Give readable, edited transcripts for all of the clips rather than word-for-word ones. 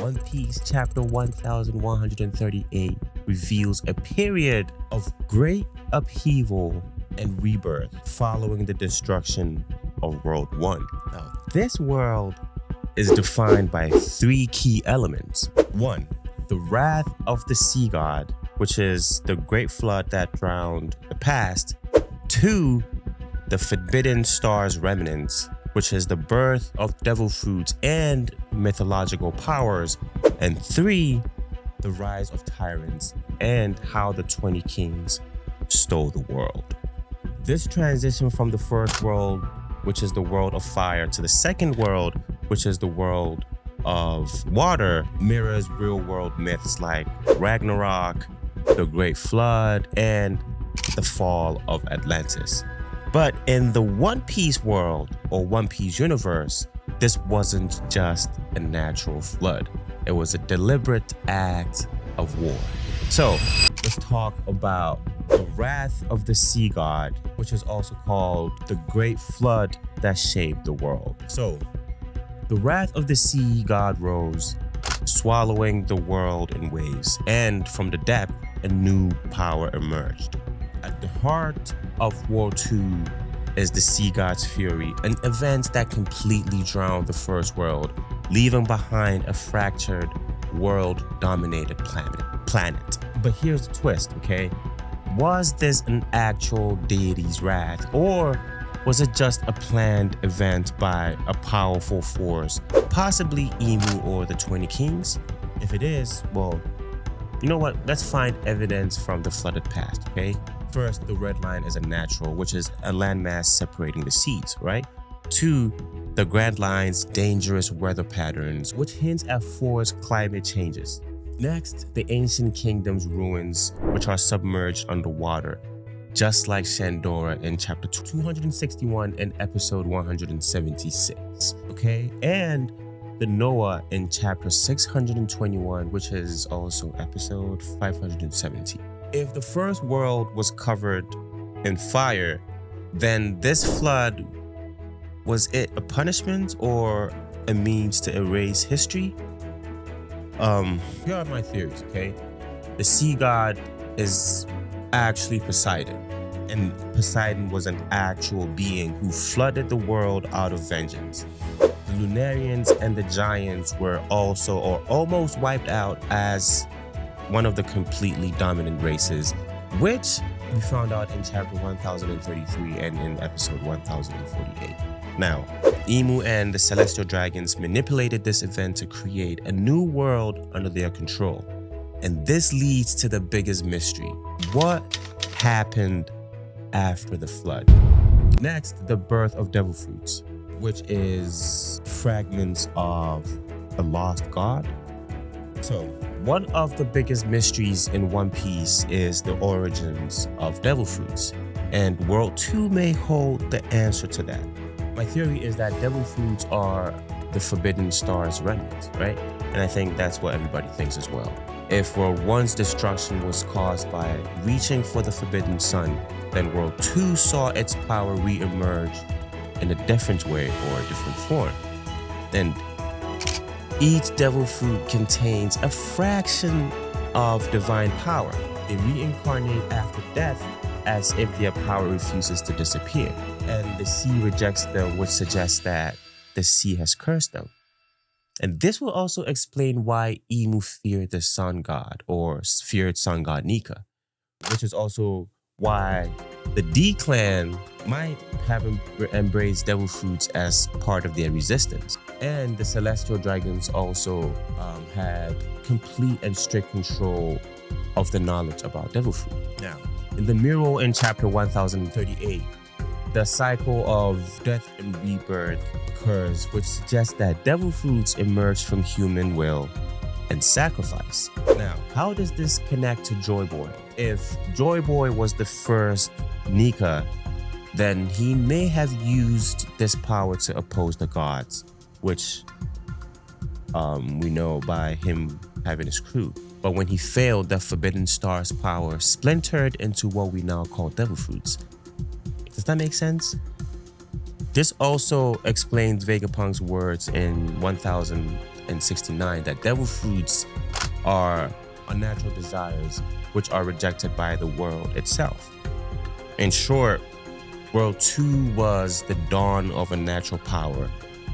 One Piece chapter 1138 reveals a period of great upheaval and rebirth following the destruction of World 1. Now, this world is defined by three key elements. 1. The wrath of the sea god, which is the great flood that drowned the past. 2. The forbidden star's remnants, which is the birth of devil fruits and mythological powers. And 3. The rise of tyrants and how the 20 kings stole the world. This transition from the first world, which is the world of fire, to the second world, which is the world of water, mirrors real-world myths like Ragnarok, the Great Flood, and the fall of Atlantis. But in the One Piece world, or One Piece universe, this wasn't just a natural flood. It was a deliberate act of war. So, let's talk about the wrath of the sea god, which is also called the Great Flood that shaped the world. So, the wrath of the sea god rose, swallowing the world in waves, and from the depth, a new power emerged. At the heart of World 2 is the sea god's fury, an event that completely drowned the first world, leaving behind a fractured, world-dominated planet. But here's the twist, okay? Was this an actual deity's wrath, or was it just a planned event by a powerful force, possibly Emu or the 20 Kings? If it is, well, you know what? Let's find evidence from the flooded past, okay? First, the red line is a natural, which is a landmass separating the seas, right? 2, the Grand Line's dangerous weather patterns, which hints at forced climate changes. Next, the ancient kingdom's ruins, which are submerged underwater, just like Shandora in chapter 261 and episode 176, okay? And the Noah in chapter 621, which is also episode 570. If the first world was covered in fire, then this flood, was it a punishment or a means to erase history? Here are my theories, okay? The sea god is actually Poseidon, and Poseidon was an actual being who flooded the world out of vengeance. The Lunarians and the Giants were also or almost wiped out as one of the completely dominant races, which we found out in chapter 1033 and in episode 1048. Now, Emu and the Celestial Dragons manipulated this event to create a new world under their control. And this leads to the biggest mystery. What happened after the flood? Next, the birth of devil fruits, which is fragments of the lost god. So, one of the biggest mysteries in One Piece is the origins of devil fruits, and World 2 may hold the answer to that. My theory is that devil fruits are the forbidden star's remnants, right? And I think that's what everybody thinks as well. If World 1's destruction was caused by reaching for the forbidden sun, then World 2 saw its power re-emerge in a different way or a different form. And each devil fruit contains a fraction of divine power. They reincarnate after death as if their power refuses to disappear. And the sea rejects them, which suggests that the sea has cursed them. And this will also explain why Emu feared the sun god, or feared sun god Nika, which is also why the D-Clan might have embraced devil fruits as part of their resistance. And the Celestial Dragons also had complete and strict control of the knowledge about devil fruit. Now, in the mural in chapter 1038, the cycle of death and rebirth occurs, which suggests that devil fruits emerge from human will and sacrifice. Now, how does this connect to Joy Boy? If Joy Boy was the first Nika, then he may have used this power to oppose the gods, which we know by him having his crew. But when he failed, the Forbidden Star's power splintered into what we now call devil fruits. Does that make sense? This also explains Vegapunk's words in 1000 769 that devil fruits are unnatural desires which are rejected by the world itself. In short, World 2 was the dawn of a natural power,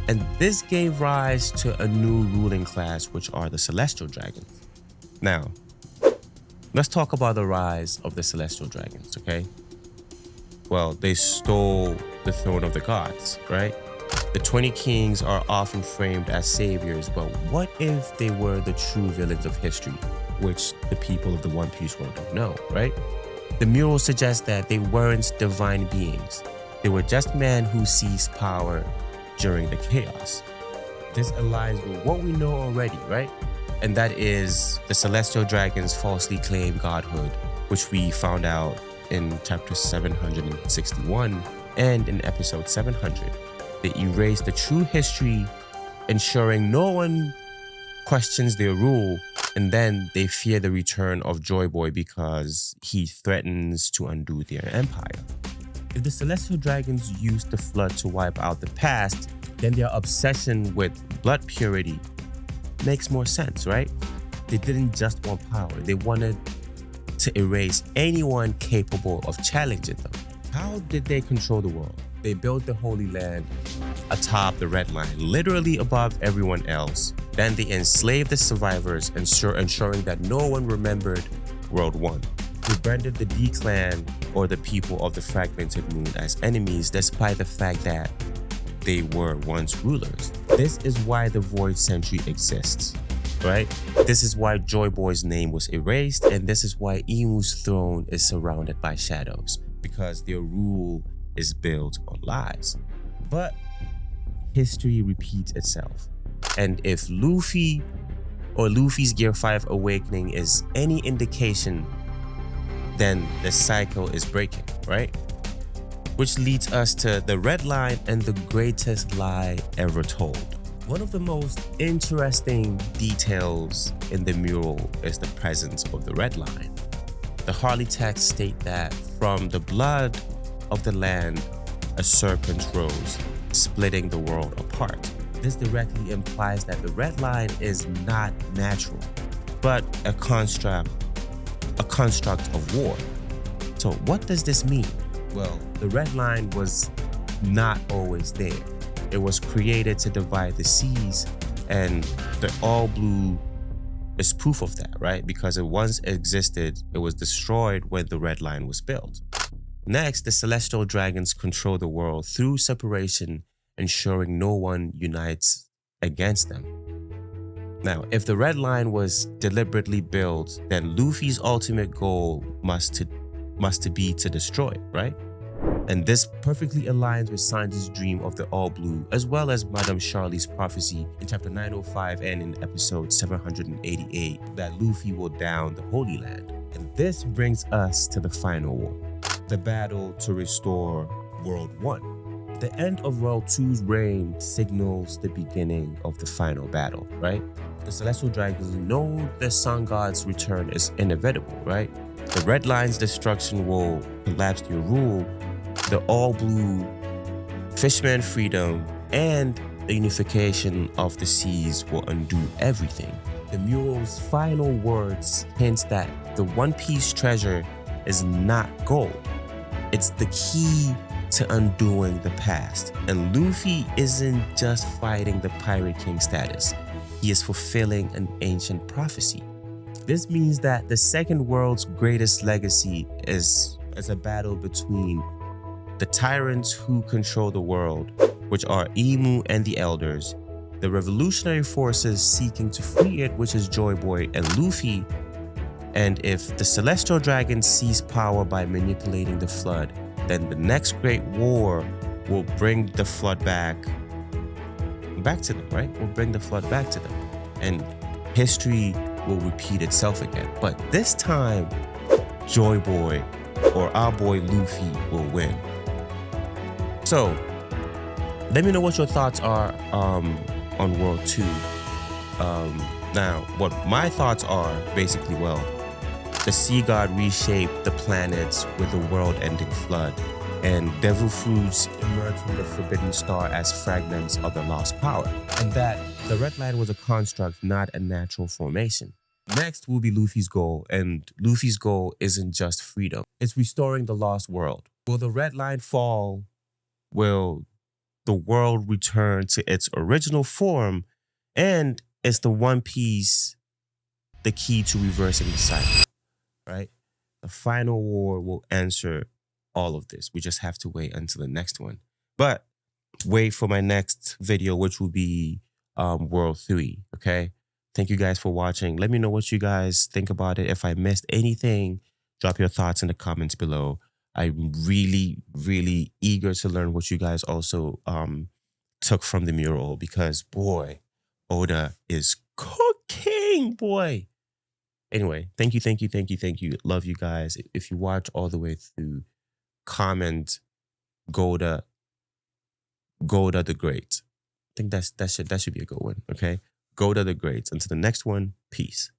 and this gave rise to a new ruling class, which are the Celestial Dragons. Now, let's talk about the rise of the Celestial Dragons, okay? Well, they stole the throne of the gods, right? The 20 kings are often framed as saviors, but what if they were the true villains of history, which the people of the One Piece world don't know, right? The mural suggests that they weren't divine beings. They were just men who seized power during the chaos. This aligns with what we know already, right? And that is the Celestial Dragons falsely claim godhood, which we found out in chapter 761 and in episode 700. They erase the true history, ensuring no one questions their rule, and then they fear the return of Joy Boy because he threatens to undo their empire. If the Celestial Dragons used the flood to wipe out the past, then their obsession with blood purity makes more sense, right? They didn't just want power, they wanted to erase anyone capable of challenging them. How did they control the world? They built the Holy Land atop the Red Line, literally above everyone else. Then they enslaved the survivors, ensuring that no one remembered World 1. They branded the D-Clan, or the people of the Fragmented Moon, as enemies despite the fact that they were once rulers. This is why the Void Century exists, right? This is why Joy Boy's name was erased, and this is why Imu's throne is surrounded by shadows, because their rule is built on lies. But history repeats itself. And if Luffy or Luffy's Gear 5 awakening is any indication, then the cycle is breaking, right? Which leads us to the Red Line and the greatest lie ever told. One of the most interesting details in the mural is the presence of the Red Line. The Harley texts state that from the blood of the land, a serpent rose, splitting the world apart. This directly implies that the Red Line is not natural, but a construct of war. So what does this mean? Well, the Red Line was not always there. It was created to divide the seas, and the All Blue is proof of that, right? Because it once existed, it was destroyed when the Red Line was built. Next, the Celestial Dragons control the world through separation, ensuring no one unites against them. Now, if the Red Line was deliberately built, then Luffy's ultimate goal must be to destroy it, right? And this perfectly aligns with Sanji's dream of the All Blue, as well as Madame Charlie's prophecy in chapter 905 and in episode 788 that Luffy will down the Holy Land. And this brings us to the final war, the battle to restore World 1. The end of World 2's reign signals the beginning of the final battle, right? The Celestial Dragons know the Sun God's return is inevitable, right? The Red Line's destruction will collapse their rule. The All Blue, Fishman freedom, and the unification of the seas will undo everything. The mural's final words hints that the One Piece treasure is not gold. It's the key to undoing the past. And Luffy isn't just fighting the Pirate King status. He is fulfilling an ancient prophecy. This means that the second world's greatest legacy is a battle between the tyrants who control the world, which are Imu and the Elders, the revolutionary forces seeking to free it, which is Joy Boy and Luffy, and if the Celestial Dragon seize power by manipulating the flood, then the next great war will bring the flood back to them, right? Will bring the flood back to them. And history will repeat itself again. But this time, Joy Boy or our boy Luffy will win. So, let me know what your thoughts are on World 2. Now, what my thoughts are, basically, well, the Sea God reshaped the planets with the world-ending flood, and devil fruits emerged from the Forbidden Star as fragments of the lost power, and that the red line was a construct, not a natural formation. Next will be Luffy's goal, and Luffy's goal isn't just freedom. It's restoring the lost world. Will the red line fall? Will the world return to its original form? And is the One Piece the key to reversing the cycle, right? The final war will answer all of this. We just have to wait until the next one. But wait for my next video, which will be World 3, okay? Thank you guys for watching. Let me know what you guys think about it. If I missed anything, drop your thoughts in the comments below. I'm really, really eager to learn what you guys also took from the mural because, boy, Oda is cooking, boy. Anyway, thank you. Love you guys. If you watch all the way through, comment Goda the Great. I think that should be a good one, okay? Goda the Great. Until the next one, peace.